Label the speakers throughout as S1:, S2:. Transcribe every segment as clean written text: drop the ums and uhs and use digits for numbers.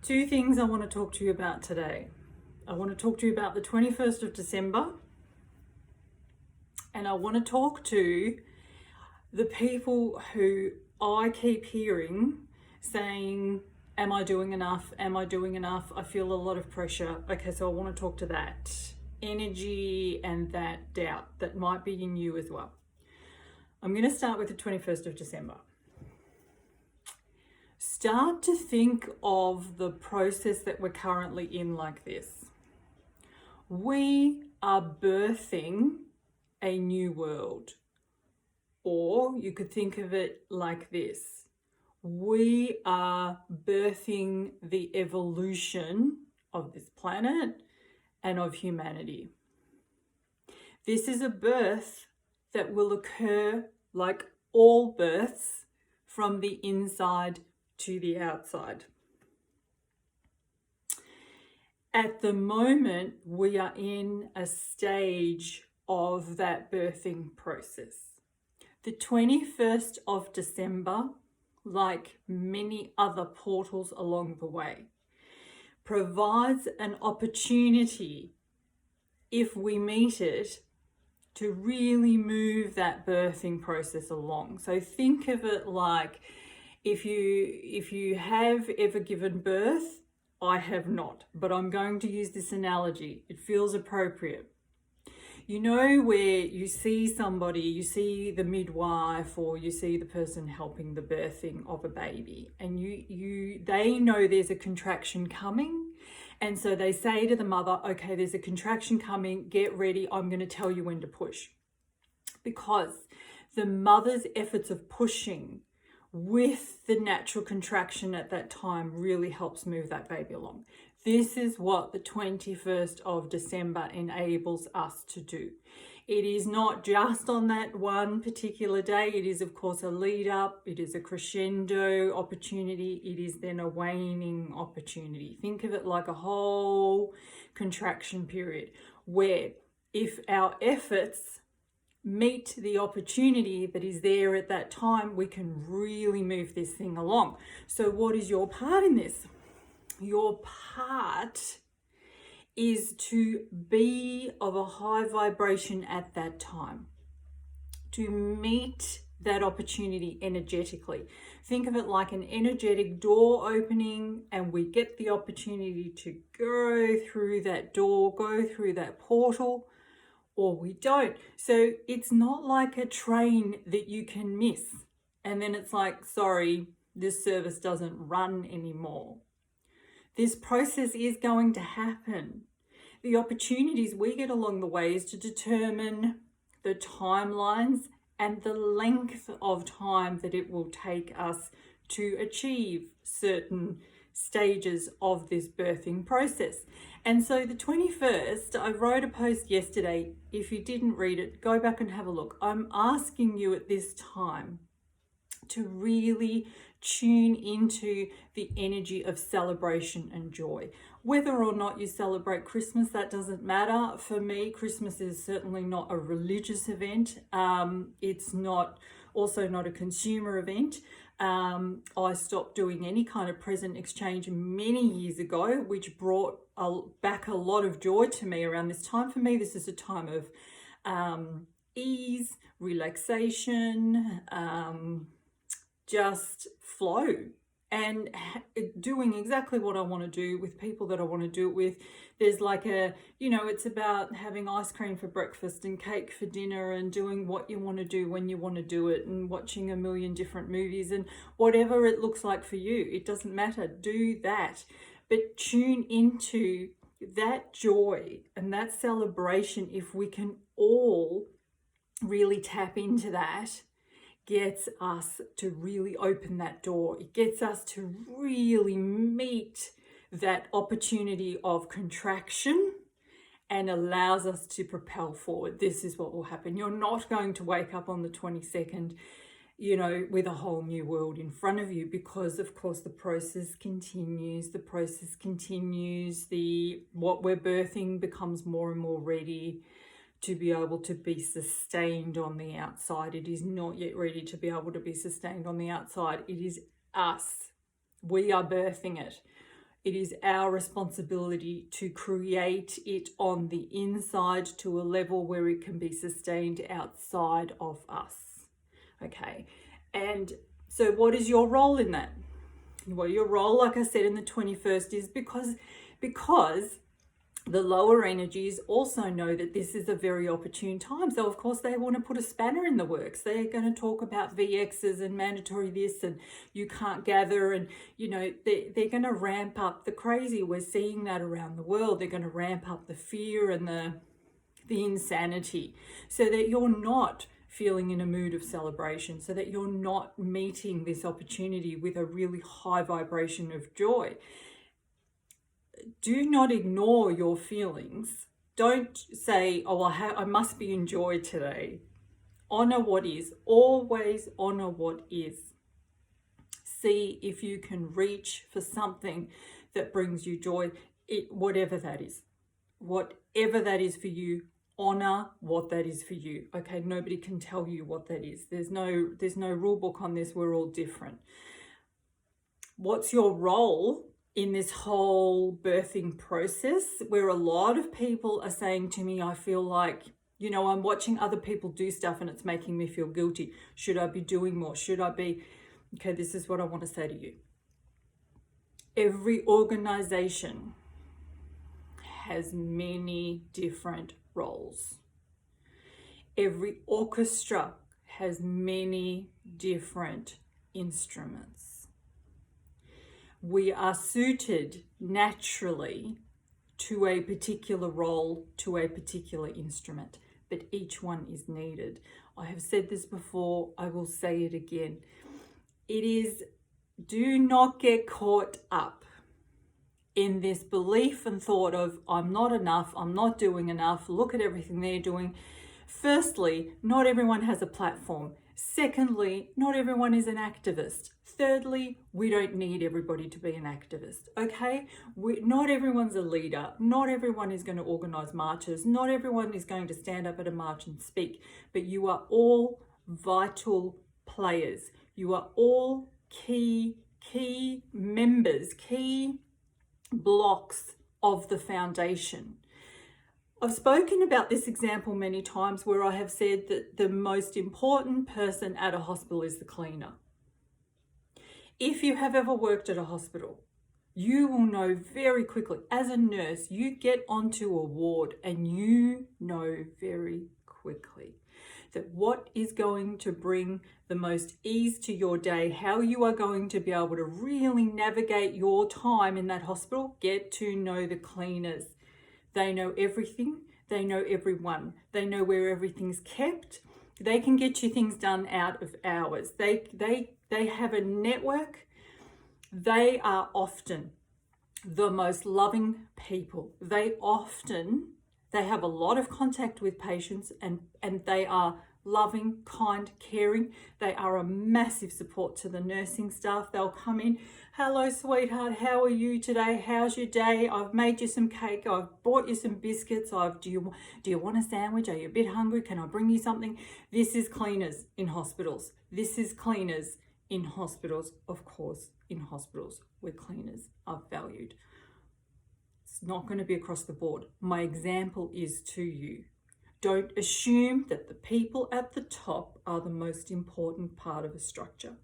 S1: Two things I want to talk to you about today. I want to talk to you about the 21st of December, and I want to talk to the people who I keep hearing saying, am I doing enough? Am I doing enough? I feel a lot of pressure. Okay, so I want to talk to that energy and that doubt that might be in you as well. I'm going to start with the 21st of December. Start to think of the process that we're currently in like this. We are birthing a new world. Or you could think of it like this. We are birthing the evolution of this planet and of humanity. This is a birth that will occur like all births from the inside to the outside. At the moment, we are in a stage of that birthing process. The 21st of December, like many other portals along the way, provides an opportunity, if we meet it, to really move that birthing process along. So think of it like if you have ever given birth. I have not, but I'm going to use this analogy. It feels appropriate. You know, where you see somebody, you see the midwife or you see the person helping the birthing of a baby, and they know there's a contraction coming, and so they say to the mother, okay, there's a contraction coming, get ready, I'm going to tell you when to push. Because the mother's efforts of pushing with the natural contraction at that time really helps move that baby along. This is what the 21st of December enables us to do. It is not just on that one particular day. It is, of course, a lead up. It is a crescendo opportunity. It is then a waning opportunity. Think of it like a whole contraction period where if our efforts meet the opportunity that is there at that time, we can really move this thing along. So what is your part in this? Your part is to be of a high vibration at that time, to meet that opportunity energetically. Think of it like an energetic door opening, and we get the opportunity to go through that door, go through that portal, or we don't. So it's not like a train that you can miss and then it's like, sorry, this service doesn't run anymore. This process is going to happen. The opportunities we get along the way is to determine the timelines and the length of time that it will take us to achieve certain stages of this birthing process. And so the 21st, I wrote a post yesterday. If you didn't read it, go back and have a look. I'm asking you at this time to really tune into the energy of celebration and joy. Whether or not you celebrate Christmas, that doesn't matter. For me, Christmas is certainly not a religious event. It's also not a consumer event. I stopped doing any kind of present exchange many years ago, which brought back a lot of joy to me around this time. For me, this is a time of ease, relaxation, just flow, and doing exactly what I want to do with people that I want to do it with. There's like it's about having ice cream for breakfast and cake for dinner and doing what you want to do when you want to do it and watching a million different movies and whatever it looks like for you. It doesn't matter. Do that. But tune into that joy and that celebration. If we can all really tap into that, gets us to really open that door. It gets us to really meet that opportunity of contraction and allows us to propel forward. This is what will happen. You're not going to wake up on the 22nd, with a whole new world in front of you, because of course the process continues. What we're birthing becomes more and more ready to be able to be sustained on the outside. It is not yet ready to be able to be sustained on the outside. It is us. We are birthing it. It is our responsibility to create it on the inside to a level where it can be sustained outside of us. Okay, and so what is your role in that? Well, your role, like I said, in the 21st is because the lower energies also know that this is a very opportune time. So of course they want to put a spanner in the works. They're going to talk about VXs and mandatory this and you can't gather, and you know, they're going to ramp up the crazy. We're seeing that around the world. They're going to ramp up the fear and the insanity so that you're not feeling in a mood of celebration, so that you're not meeting this opportunity with a really high vibration of joy. Do not ignore your feelings. Don't say, oh, I must be in joy today. Honor what is. Always honor what is. See if you can reach for something that brings you joy, whatever that is. Whatever that is for you, honor what that is for you. Okay, nobody can tell you what that is. There's no rule book on this. We're all different. What's your role in this whole birthing process, where a lot of people are saying to me, I feel like, you know, I'm watching other people do stuff and it's making me feel guilty. Should I be doing more? Should I be? Okay, this is what I want to say to you. Every organization has many different roles. Every orchestra has many different instruments. We are suited naturally to a particular role, to a particular instrument, but each one is needed. I have said this before, I will say it again. Do not get caught up in this belief and thought of, I'm not enough, I'm not doing enough, look at everything they're doing. Firstly, not everyone has a platform. Secondly, not everyone is an activist. Thirdly, we don't need everybody to be an activist, okay? Not everyone's a leader. Not everyone is going to organise marches. Not everyone is going to stand up at a march and speak. But you are all vital players. You are all key members, key blocks of the foundation. I've spoken about this example many times where I have said that the most important person at a hospital is the cleaner. If you have ever worked at a hospital, you will know very quickly, as a nurse, you get onto a ward and you know very quickly that what is going to bring the most ease to your day, how you are going to be able to really navigate your time in that hospital, get to know the cleaners. They know everything. They know everyone. They know where everything's kept. They can get you things done out of hours. They have a network. They are often the most loving people. They have a lot of contact with patients and they are loving, kind, caring. They are a massive support to the nursing staff. They'll come in, hello sweetheart, how are you today? How's your day? I've made you some cake. I've bought you some biscuits. Do you want a sandwich? Are you a bit hungry? Can I bring you something? This is cleaners in hospitals. This is cleaners in hospitals. Of course, in hospitals where cleaners are valued. It's not going to be across the board. My example is to you. Don't assume that the people at the top are the most important part of a structure.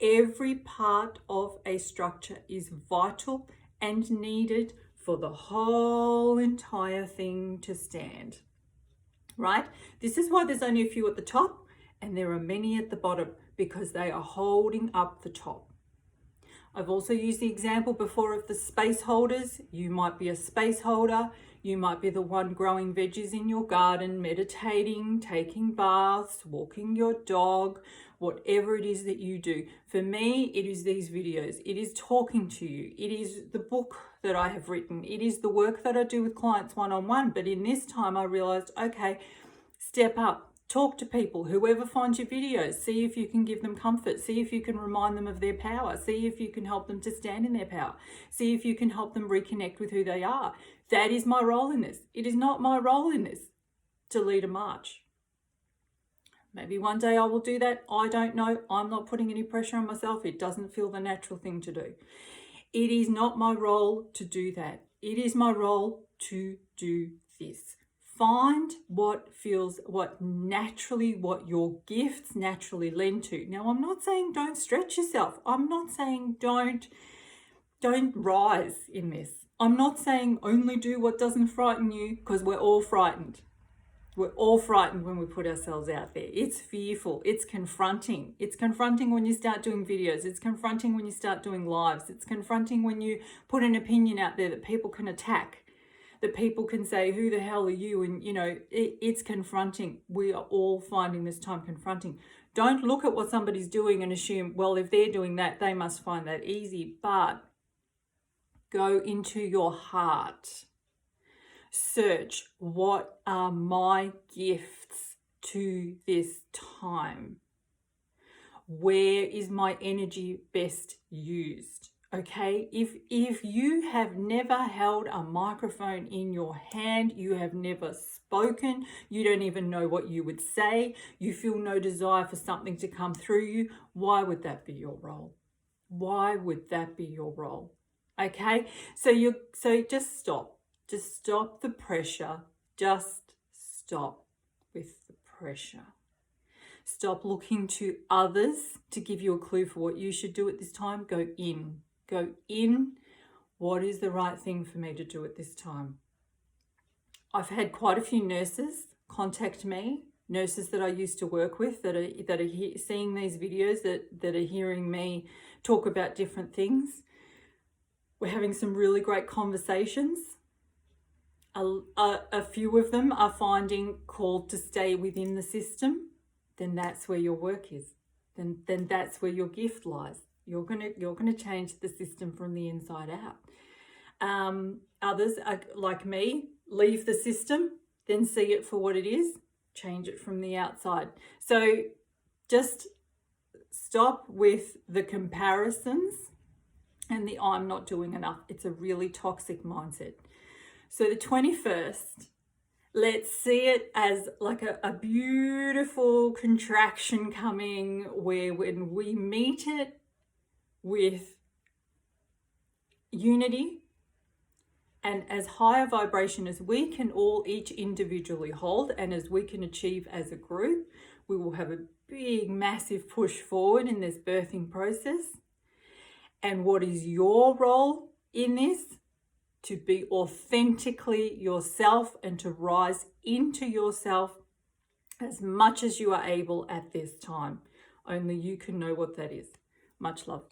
S1: Every part of a structure is vital and needed for the whole entire thing to stand, right? This is why there's only a few at the top and there are many at the bottom, because they are holding up the top. I've also used the example before of the space holders. You might be a space holder. You might be the one growing veggies in your garden, meditating, taking baths, walking your dog, whatever it is that you do. For me, it is these videos. It is talking to you. It is the book that I have written. It is the work that I do with clients one-on-one. But in this time, I realized, okay, step up. Talk to people, whoever finds your videos, see if you can give them comfort, see if you can remind them of their power, see if you can help them to stand in their power, see if you can help them reconnect with who they are. That is my role in this. It is not my role in this to lead a march. Maybe one day I will do that. I don't know. I'm not putting any pressure on myself. It doesn't feel the natural thing to do. It is not my role to do that. It is my role to do this. Find what your gifts naturally lend to. Now, I'm not saying don't stretch yourself. I'm not saying don't rise in this. I'm not saying only do what doesn't frighten you, because we're all frightened. We're all frightened when we put ourselves out there. It's fearful. It's confronting. It's confronting when you start doing videos. It's confronting when you start doing lives. It's confronting when you put an opinion out there that people can attack, that people can say, who the hell are you? And, it's confronting. We are all finding this time confronting. Don't look at what somebody's doing and assume, well, if they're doing that, they must find that easy. But go into your heart. Search, what are my gifts to this time? Where is my energy best used? Okay, if you have never held a microphone in your hand, you have never spoken, you don't even know what you would say, you feel no desire for something to come through you, why would that be your role? Why would that be your role? Okay, so just stop. Just stop the pressure. Just stop with the pressure. Stop looking to others to give you a clue for what you should do at this time. Go in. Go in. What is the right thing for me to do at this time? I've had quite a few nurses contact me, nurses that I used to work with that are seeing these videos, that are hearing me talk about different things. We're having some really great conversations. A few of them are finding called to stay within the system. Then that's where your work is. Then that's where your gift lies. You're gonna change the system from the inside out. Others are like me, leave the system, then see it for what it is, change it from the outside. So just stop with the comparisons and the I'm not doing enough. It's a really toxic mindset. So the 21st, let's see it as like a beautiful contraction coming, where when we meet it with unity and as high a vibration as we can all each individually hold, and as we can achieve as a group, we will have a big, massive push forward in this birthing process. And what is your role in this? To be authentically yourself and to rise into yourself as much as you are able at this time. Only you can know what that is. Much love.